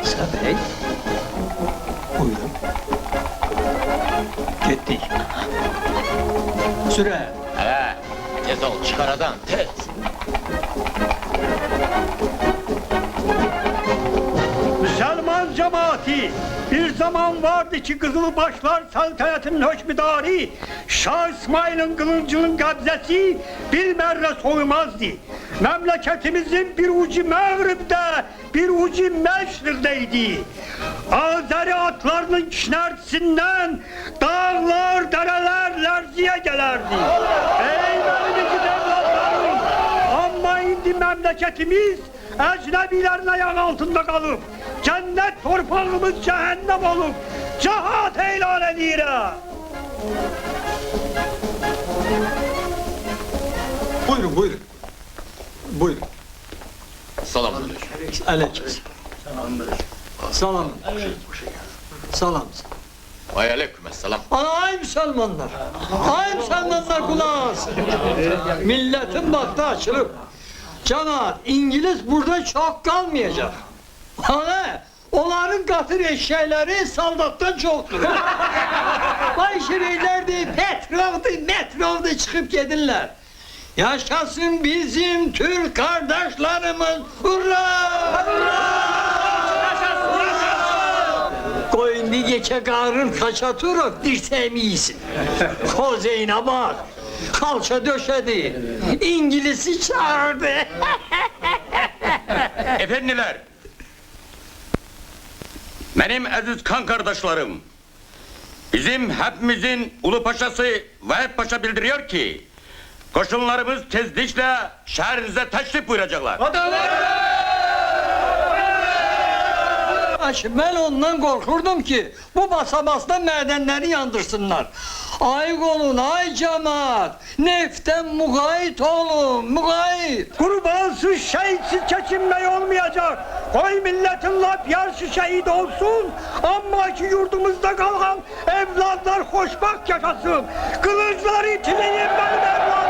İsa Bey. Buyurun. Gittik. Süre. He, tez ol çıkar adam tez. Müslüman cemaati, bir zaman vardı ki Kızılbaşlar saltanatının hükmüdarı Şah İsmail'in kılıncının kabzesi bir merre soğumazdı. Memleketimizin bir ucu Mağrib'de, bir ucu Meşrik'teydi. Azeri atlarının kişnertisinden dağlar, dereler lerziye gelerdi. Ey benim evlatlarım! Ama indi memleketimiz ecnebilerin ayağı altında kalıp cennet torpağımız cehennem olup cihat elan edire. Buyurun, buyurun. Buyurun. Selamünaleyküm. Aleyküm. Salam. Salam. Vay aleykümselam. Ay Müslümanlar. Ay Müslümanlar kulak asın. Milletin bahtı açılıp. Cemaat, İngiliz burada çok kalmayacak. Hani onların katır eşeğleri saldattan çoktur. Vay şireylerdi, metrovdu çıkıp gelirler. Yaşasın bizim Türk kardeşlerimiz. Hurra! Koyun bir geçe karın kaça turuk dirseğimi yiyin. Kozeyine bak. Kalça döşedi. İngiliz'i çağırdı. Efendiler, benim aziz kan kardeşlerim, bizim hepimizin ulu paşası Vahap Paşa bildiriyor ki, koşunlarımız tezlikle şehrinize teşrif buyuracaklar. Ben ondan korkurdum ki bu basamazda madenleri yandırsınlar. Ay olun ay cemaat, neften mugayit olun, mugayit. Kurbansız şehitsiz geçinme olmayacak. Koy milletin laf yarısı şehit olsun ama ki yurdumuzda kalan evlatlar hoşbak yaşasın. Kılıçları itileyin benim evladım.